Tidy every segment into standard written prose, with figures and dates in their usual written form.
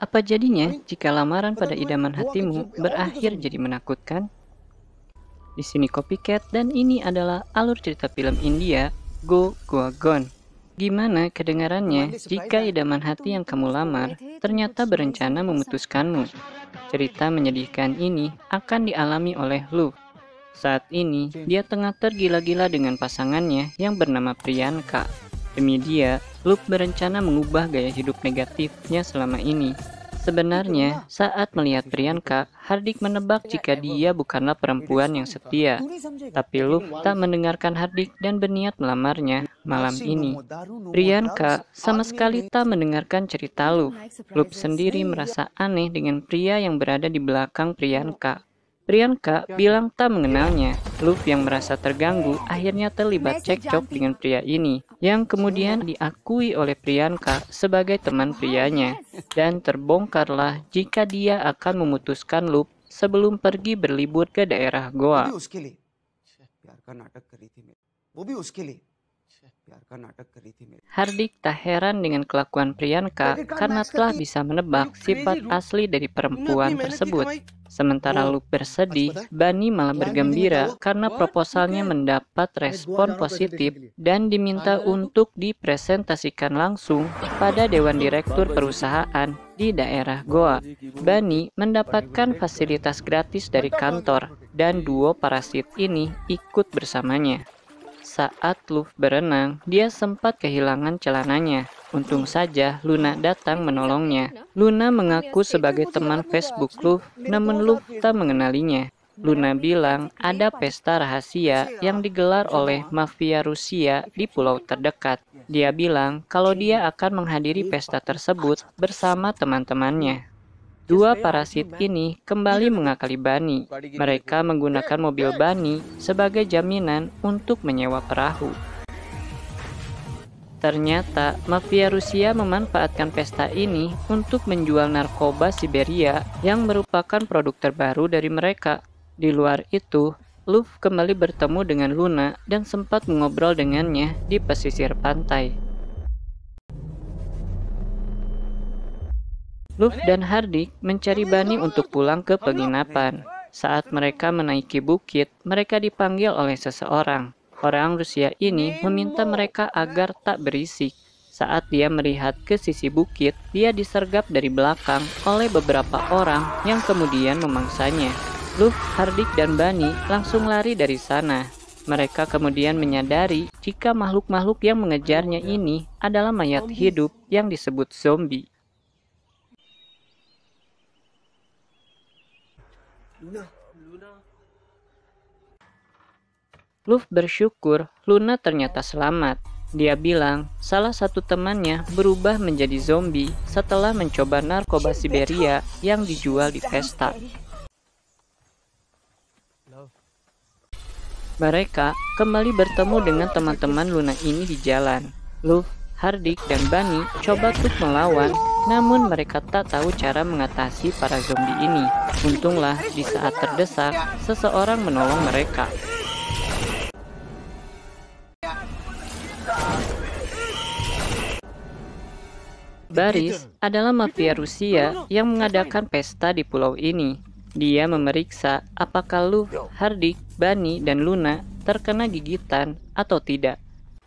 Apa jadinya jika lamaran pada idaman hatimu berakhir jadi menakutkan? Di sini Copycat dan ini adalah alur cerita film India Go Goa Gone. Gimana kedengarannya jika idaman hati yang kamu lamar ternyata berencana memutuskanmu? Cerita menyedihkan ini akan dialami oleh Lu. Saat ini, dia tengah tergila-gila dengan pasangannya yang bernama Priyanka. Demi dia, Luke berencana mengubah gaya hidup negatifnya selama ini. Sebenarnya, saat melihat Priyanka, Hardik menebak jika dia bukanlah perempuan yang setia. Tapi Luke tak mendengarkan Hardik dan berniat melamarnya malam ini. Priyanka sama sekali tak mendengarkan cerita Luke. Luke sendiri merasa aneh dengan pria yang berada di belakang Priyanka. Priyanka bilang tak mengenalnya. Luke yang merasa terganggu akhirnya terlibat cekcok dengan pria ini, yang kemudian diakui oleh Priyanka sebagai teman prianya. Dan terbongkarlah jika dia akan memutuskan Luke sebelum pergi berlibur ke daerah Goa. Hardik tak heran dengan kelakuan Priyanka karena telah bisa menebak sifat asli dari perempuan tersebut. Sementara Luke bersedih, Bunny malah bergembira karena proposalnya mendapat respon positif dan diminta untuk dipresentasikan langsung pada Dewan Direktur perusahaan di daerah Goa. Bunny mendapatkan fasilitas gratis dari kantor dan duo parasit ini ikut bersamanya. Saat Luffy berenang, dia sempat kehilangan celananya. Untung saja Luna datang menolongnya. Luna mengaku sebagai teman Facebook Luffy, namun Luffy tak mengenalinya. Luna bilang ada pesta rahasia yang digelar oleh mafia Rusia di pulau terdekat. Dia bilang kalau dia akan menghadiri pesta tersebut bersama teman-temannya. Dua parasit ini kembali mengakali Bunny. Mereka menggunakan mobil Bunny sebagai jaminan untuk menyewa perahu. Ternyata, mafia Rusia memanfaatkan pesta ini untuk menjual narkoba Siberia yang merupakan produk terbaru dari mereka. Di luar itu, Luffy kembali bertemu dengan Luna dan sempat mengobrol dengannya di pesisir pantai. Luffy dan Hardik mencari Bunny untuk pulang ke penginapan. Saat mereka menaiki bukit, mereka dipanggil oleh seseorang. Orang Rusia ini meminta mereka agar tak berisik. Saat dia melihat ke sisi bukit, dia disergap dari belakang oleh beberapa orang yang kemudian memangsanya. Luffy, Hardik, dan Bunny langsung lari dari sana. Mereka kemudian menyadari jika makhluk-makhluk yang mengejarnya ini adalah mayat hidup yang disebut zombie. Luffy bersyukur Luna ternyata selamat. Dia bilang salah satu temannya berubah menjadi zombie setelah mencoba narkoba Siberia yang dijual di pesta. Mereka kembali bertemu dengan teman-teman Luna ini di jalan. Luffy, Hardik, dan Bunny coba untuk melawan, namun mereka tak tahu cara mengatasi para zombie ini. Untunglah di saat terdesak, seseorang menolong mereka. Baris adalah mafia Rusia yang mengadakan pesta di pulau ini. Dia memeriksa apakah Luffy, Hardik, Bunny, dan Luna terkena gigitan atau tidak.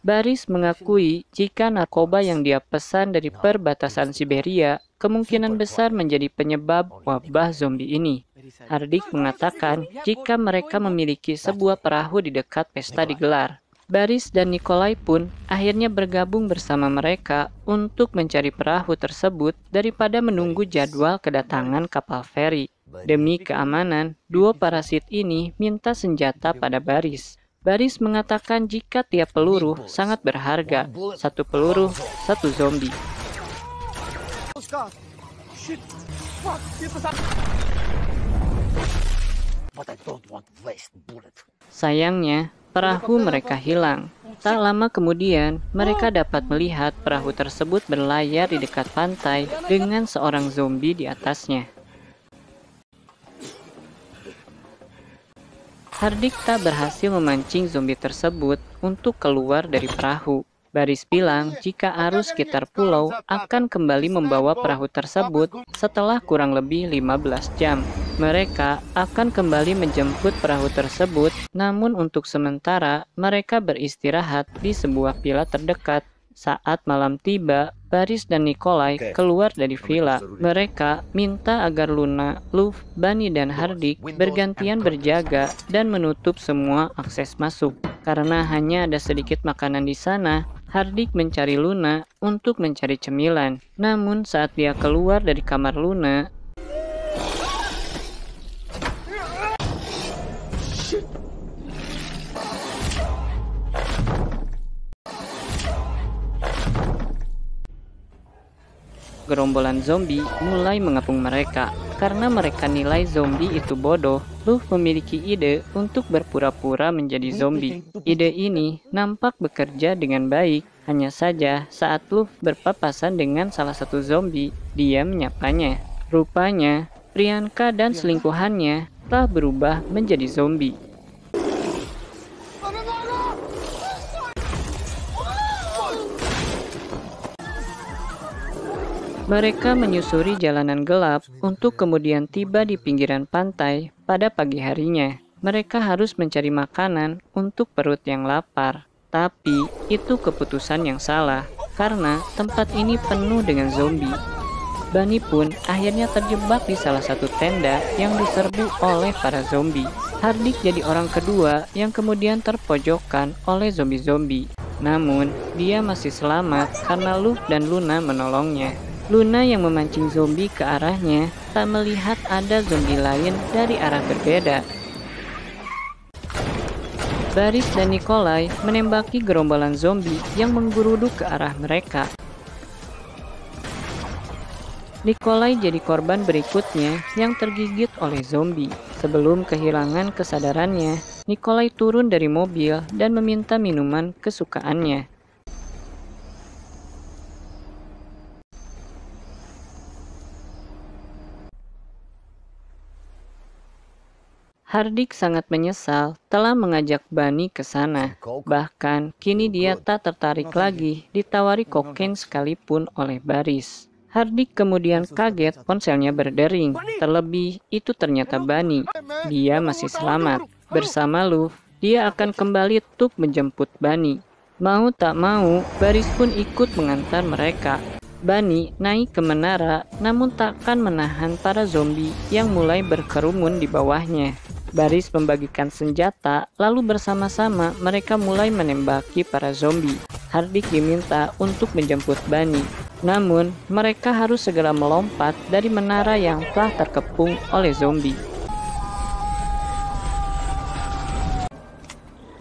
Baris mengakui jika narkoba yang dia pesan dari perbatasan Siberia kemungkinan besar menjadi penyebab wabah zombie ini. Hardik mengatakan jika mereka memiliki sebuah perahu di dekat pesta digelar. Baris dan Nikolai pun akhirnya bergabung bersama mereka untuk mencari perahu tersebut daripada menunggu jadwal kedatangan kapal feri. Demi keamanan, dua parasit ini minta senjata pada Baris. Baris mengatakan jika tiap peluru sangat berharga, satu peluru, satu zombie. Sayangnya, perahu mereka hilang. Tak lama kemudian, mereka dapat melihat perahu tersebut berlayar di dekat pantai dengan seorang zombie di atasnya. Hardik tak berhasil memancing zombie tersebut untuk keluar dari perahu. Baris bilang jika arus sekitar pulau akan kembali membawa perahu tersebut setelah kurang lebih 15 jam. Mereka akan kembali menjemput perahu tersebut, namun untuk sementara mereka beristirahat di sebuah villa terdekat. Saat malam tiba, Baris dan Nikolai keluar dari villa. Mereka minta agar Luna, Luv, Bunny, dan Hardik bergantian berjaga dan menutup semua akses masuk. Karena hanya ada sedikit makanan di sana, Hardik mencari Luna untuk mencari cemilan. Namun saat dia keluar dari kamar Luna, gerombolan zombie mulai mengepung mereka. Karena mereka nilai zombie itu bodoh, Luv memiliki ide untuk berpura-pura menjadi zombie. Ide ini nampak bekerja dengan baik. Hanya saja saat Luv berpapasan dengan salah satu zombie, dia menyapanya. Rupanya, Priyanka dan selingkuhannya telah berubah menjadi zombie. Mereka menyusuri jalanan gelap untuk kemudian tiba di pinggiran pantai pada pagi harinya. Mereka harus mencari makanan untuk perut yang lapar. Tapi itu keputusan yang salah, karena tempat ini penuh dengan zombie. Bunny pun akhirnya terjebak di salah satu tenda yang diserbu oleh para zombie. Hardik jadi orang kedua yang kemudian terpojokkan oleh zombie-zombie. Namun, dia masih selamat karena Luv dan Luna menolongnya. Luna yang memancing zombie ke arahnya tak melihat ada zombie lain dari arah berbeda. Baris dan Nikolai menembaki gerombolan zombie yang menggeruduk ke arah mereka. Nikolai jadi korban berikutnya yang tergigit oleh zombie. Sebelum kehilangan kesadarannya, Nikolai turun dari mobil dan meminta minuman kesukaannya. Hardik sangat menyesal telah mengajak Bunny ke sana. Bahkan, kini dia tak tertarik lagi ditawari kokain sekalipun oleh Baris. Hardik kemudian kaget ponselnya berdering. Terlebih, itu ternyata Bunny. Dia masih selamat. Bersama Luv, dia akan kembali untuk menjemput Bunny. Mau tak mau, Baris pun ikut mengantar mereka. Bunny naik ke menara, namun takkan menahan para zombie yang mulai berkerumun di bawahnya. Baris membagikan senjata, lalu bersama-sama mereka mulai menembaki para zombie. Hardik diminta untuk menjemput Bunny. Namun, mereka harus segera melompat dari menara yang telah terkepung oleh zombie.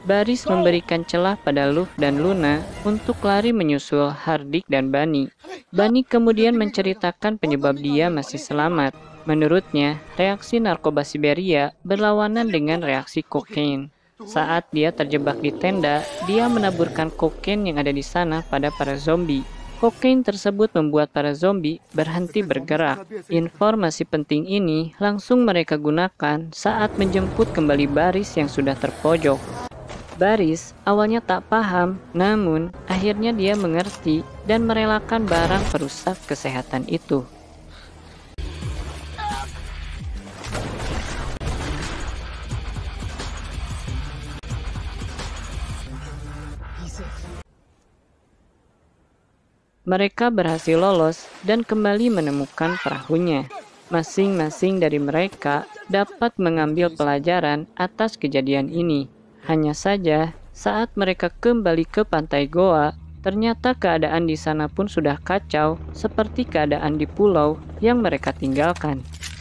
Baris memberikan celah pada Luv dan Luna untuk lari menyusul Hardik dan Bunny. Bunny kemudian menceritakan penyebab dia masih selamat. Menurutnya, reaksi narkoba Siberia berlawanan dengan reaksi kokain. Saat dia terjebak di tenda, dia menaburkan kokain yang ada di sana pada para zombie. Kokain tersebut membuat para zombie berhenti bergerak. Informasi penting ini langsung mereka gunakan saat menjemput kembali Baris yang sudah terpojok. Baris awalnya tak paham, namun akhirnya dia mengerti dan merelakan barang perusak kesehatan itu. Mereka berhasil lolos dan kembali menemukan perahunya. Masing-masing dari mereka dapat mengambil pelajaran atas kejadian ini. Hanya saja, saat mereka kembali ke pantai Goa, ternyata keadaan di sana pun sudah kacau seperti keadaan di pulau yang mereka tinggalkan.